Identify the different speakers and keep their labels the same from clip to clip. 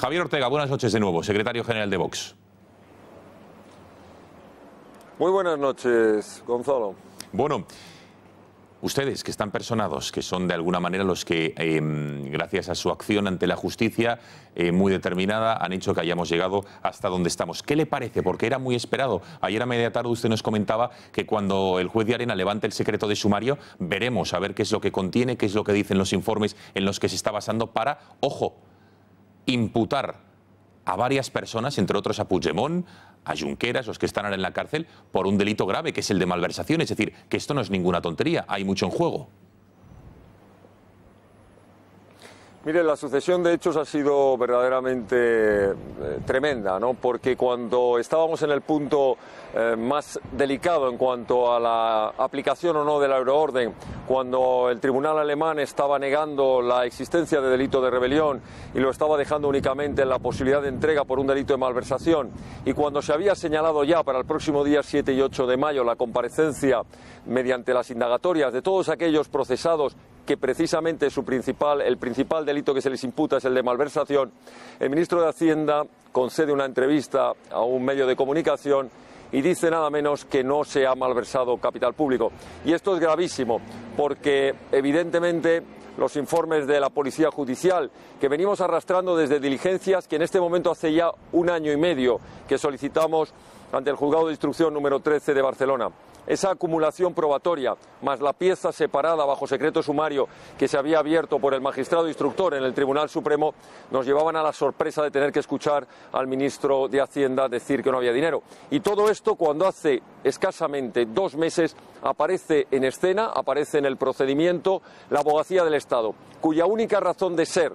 Speaker 1: Javier Ortega, buenas noches de nuevo, secretario general de Vox.
Speaker 2: Muy buenas noches, Gonzalo.
Speaker 1: Bueno, ustedes que están personados, que son de alguna manera los que, gracias a su acción ante la justicia muy determinada, han hecho que hayamos llegado hasta donde estamos. ¿Qué le parece? Porque era muy esperado. Ayer a media tarde usted nos comentaba que cuando el juez de Arena levante el secreto de sumario, veremos a ver qué es lo que contiene, qué es lo que dicen los informes en los que se está basando para, ojo, imputar a varias personas, entre otros a Puigdemont, a Junqueras, los que están ahora en la cárcel, por un delito grave, que es el de malversación. Es decir, que esto no es ninguna tontería, hay mucho en juego.
Speaker 2: Mire, la sucesión de hechos ha sido verdaderamente tremenda, ¿no? Porque cuando estábamos en el punto más delicado en cuanto a la aplicación o no de la euroorden, cuando el tribunal alemán estaba negando la existencia de delito de rebelión y lo estaba dejando únicamente en la posibilidad de entrega por un delito de malversación, y cuando se había señalado ya para el próximo día 7 y 8 de mayo la comparecencia mediante las indagatorias de todos aquellos procesados que precisamente el principal delito que se les imputa es el de malversación, el ministro de Hacienda concede una entrevista a un medio de comunicación y dice nada menos que no se ha malversado capital público. Y esto es gravísimo, porque evidentemente los informes de la Policía Judicial, que venimos arrastrando desde diligencias que en este momento hace ya 1 año y medio que solicitamos ante el Juzgado de Instrucción número 13 de Barcelona, esa acumulación probatoria, más la pieza separada bajo secreto sumario que se había abierto por el magistrado instructor en el Tribunal Supremo, nos llevaban a la sorpresa de tener que escuchar al ministro de Hacienda decir que no había dinero. Y todo esto cuando hace escasamente 2 meses aparece en escena, aparece en el procedimiento la Abogacía del Estado, cuya única razón de ser,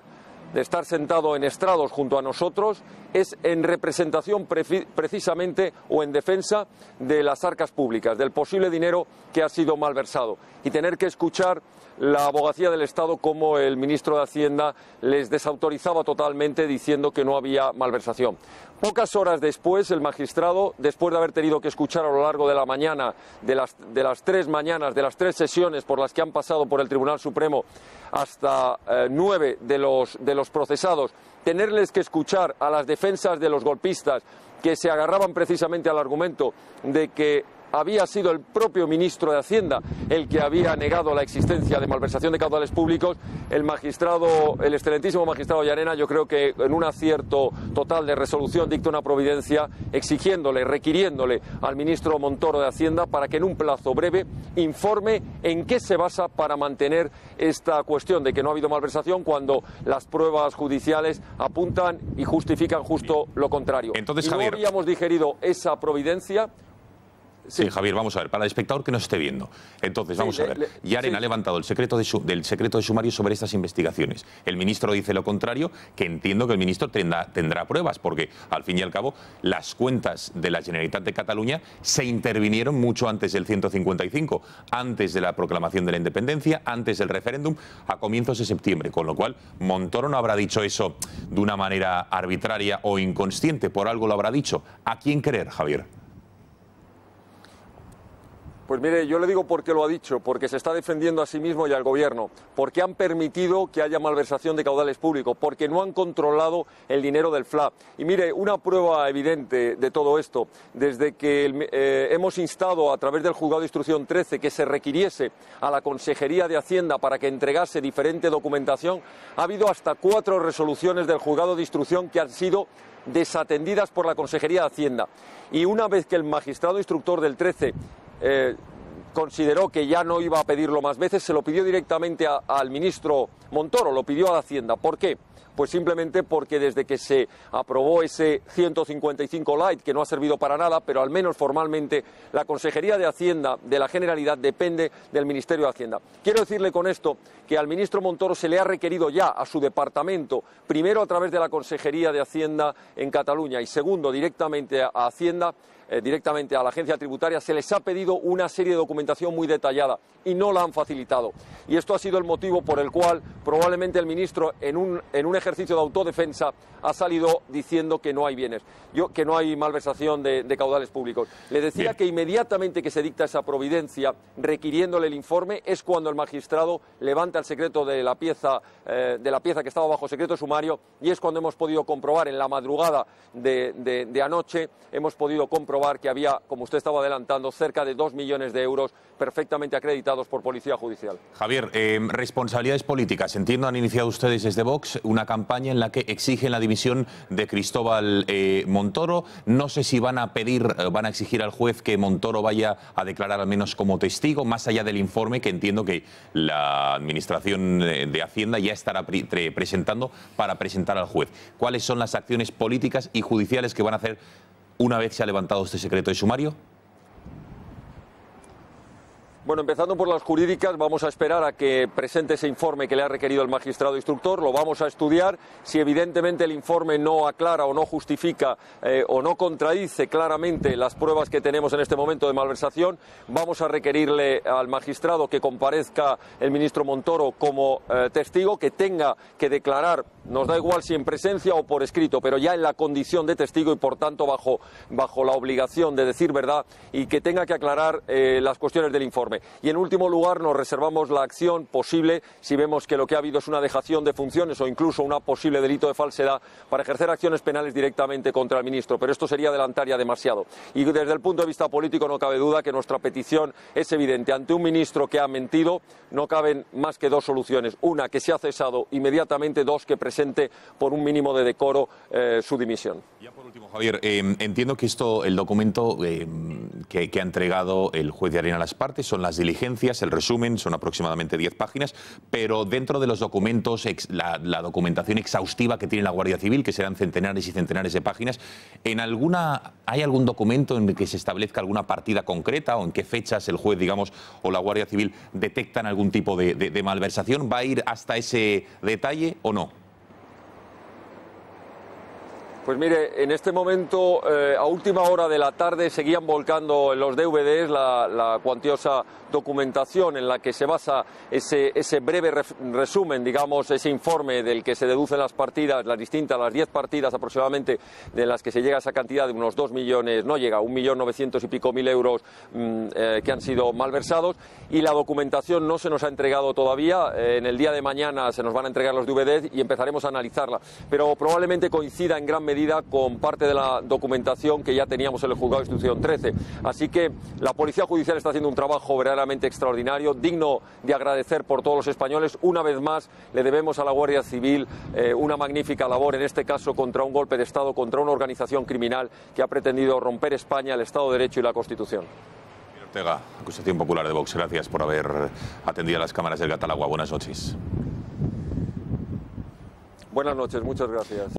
Speaker 2: de estar sentado en estrados junto a nosotros, es en representación precisamente o en defensa de las arcas públicas, del posible dinero que ha sido malversado, y tener que escuchar la Abogacía del Estado como el ministro de Hacienda les desautorizaba totalmente diciendo que no había malversación. Pocas horas después, el magistrado, después de haber tenido que escuchar a lo largo de la mañana, de las 3 mañanas, de las 3 sesiones por las que han pasado por el Tribunal Supremo, hasta 9 de los procesados, tenerles que escuchar a las defensas de los golpistas que se agarraban precisamente al argumento de que había sido el propio ministro de Hacienda el que había negado la existencia de malversación de caudales públicos, el excelentísimo magistrado Llarena, yo creo que en un acierto total de resolución dicta una providencia requiriéndole al ministro Montoro de Hacienda para que en un plazo breve informe en qué se basa para mantener esta cuestión de que no ha habido malversación cuando las pruebas judiciales apuntan y justifican justo lo contrario.
Speaker 1: Entonces,
Speaker 2: y no
Speaker 1: Javier,
Speaker 2: habíamos digerido esa providencia.
Speaker 1: Sí, Javier, vamos a ver, para el espectador que nos esté viendo. Entonces, vamos a ver. Llarena ha levantado el secreto del secreto de sumario sobre estas investigaciones. El ministro dice lo contrario, que entiendo que el ministro tendrá pruebas, porque al fin y al cabo las cuentas de la Generalitat de Cataluña se intervinieron mucho antes del 155, antes de la proclamación de la independencia, antes del referéndum, a comienzos de septiembre. Con lo cual, Montoro no habrá dicho eso de una manera arbitraria o inconsciente, por algo lo habrá dicho. ¿A quién creer, Javier?
Speaker 2: Pues mire, yo le digo por qué lo ha dicho, porque se está defendiendo a sí mismo y al gobierno, porque han permitido que haya malversación de caudales públicos, porque no han controlado el dinero del FLA. Y mire, una prueba evidente de todo esto, desde que hemos instado a través del Juzgado de Instrucción 13 que se requiriese a la Consejería de Hacienda para que entregase diferente documentación, ha habido hasta 4 resoluciones del Juzgado de Instrucción que han sido desatendidas por la Consejería de Hacienda. Y una vez que el magistrado instructor del 13 consideró que ya no iba a pedirlo más veces, se lo pidió directamente al ministro Montoro, lo pidió a Hacienda. ¿Por qué? Pues simplemente porque desde que se aprobó ese 155 light, que no ha servido para nada, pero al menos formalmente la Consejería de Hacienda de la Generalidad depende del Ministerio de Hacienda. Quiero decirle con esto que al ministro Montoro se le ha requerido ya a su departamento, primero a través de la Consejería de Hacienda en Cataluña y segundo directamente a Hacienda, directamente a la agencia tributaria, se les ha pedido una serie de documentación muy detallada y no la han facilitado. Y esto ha sido el motivo por el cual probablemente el ministro, en un ejercicio de autodefensa, ha salido diciendo que no hay bienes, que no hay malversación de caudales públicos. Le decía que inmediatamente que se dicta esa providencia, requiriéndole el informe, es cuando el magistrado levanta el secreto de la pieza que estaba bajo secreto sumario, y es cuando hemos podido comprobar en la madrugada de anoche, hemos podido comprobar que había, como usted estaba adelantando, cerca de 2 millones de euros perfectamente acreditados por Policía Judicial.
Speaker 1: Javier, responsabilidades políticas. Entiendo, han iniciado ustedes desde Vox una campaña en la que exigen la dimisión de Cristóbal Montoro. No sé si van a exigir al juez que Montoro vaya a declarar al menos como testigo, más allá del informe que entiendo que la Administración de Hacienda ya estará presentando para presentar al juez. ¿Cuáles son las acciones políticas y judiciales que van a hacer una vez se ha levantado este secreto de sumario?
Speaker 2: Bueno, empezando por las jurídicas, vamos a esperar a que presente ese informe que le ha requerido el magistrado instructor, lo vamos a estudiar. Si evidentemente el informe no aclara o no justifica o no contradice claramente las pruebas que tenemos en este momento de malversación, vamos a requerirle al magistrado que comparezca el ministro Montoro como testigo, que tenga que declarar, nos da igual si en presencia o por escrito, pero ya en la condición de testigo y por tanto bajo la obligación de decir verdad, y que tenga que aclarar las cuestiones del informe. Y en último lugar nos reservamos la acción posible si vemos que lo que ha habido es una dejación de funciones o incluso un posible delito de falsedad, para ejercer acciones penales directamente contra el ministro, pero esto sería adelantar ya demasiado. Y desde el punto de vista político no cabe duda que nuestra petición es evidente. Ante un ministro que ha mentido no caben más que dos soluciones: una, que sea cesado inmediatamente; dos, que presente por un mínimo de decoro su dimisión.
Speaker 1: Ya por último, Javier, entiendo que el documento que ha entregado el juez de Arena a las partes son las diligencias, el resumen, son aproximadamente 10 páginas, pero dentro de los documentos, la documentación exhaustiva que tiene la Guardia Civil, que serán centenares y centenares de páginas, ¿hay algún documento en el que se establezca alguna partida concreta o en qué fechas el juez, digamos, o la Guardia Civil detectan algún tipo de malversación? ¿Va a ir hasta ese detalle o no?
Speaker 2: Pues mire, en este momento, a última hora de la tarde, seguían volcando en los DVDs la cuantiosa documentación en la que se basa ese breve resumen, digamos, ese informe del que se deducen las partidas, las 10 partidas aproximadamente, de las que se llega a esa cantidad de unos 2 millones, no llega, 1.900.000 y pico euros que han sido malversados, y la documentación no se nos ha entregado todavía. En el día de mañana se nos van a entregar los DVDs y empezaremos a analizarla, pero probablemente coincida en gran medida con parte de la documentación que ya teníamos en el Juzgado de Instrucción 13. Así que la Policía Judicial está haciendo un trabajo verdaderamente extraordinario, digno de agradecer por todos los españoles. Una vez más le debemos a la Guardia Civil una magnífica labor, en este caso contra un golpe de Estado, contra una organización criminal que ha pretendido romper España, el Estado de Derecho y la Constitución.
Speaker 1: Ortega, acusación popular de Vox, gracias por haber atendido a las cámaras del Gatalagua. Buenas noches.
Speaker 2: Buenas noches, muchas gracias.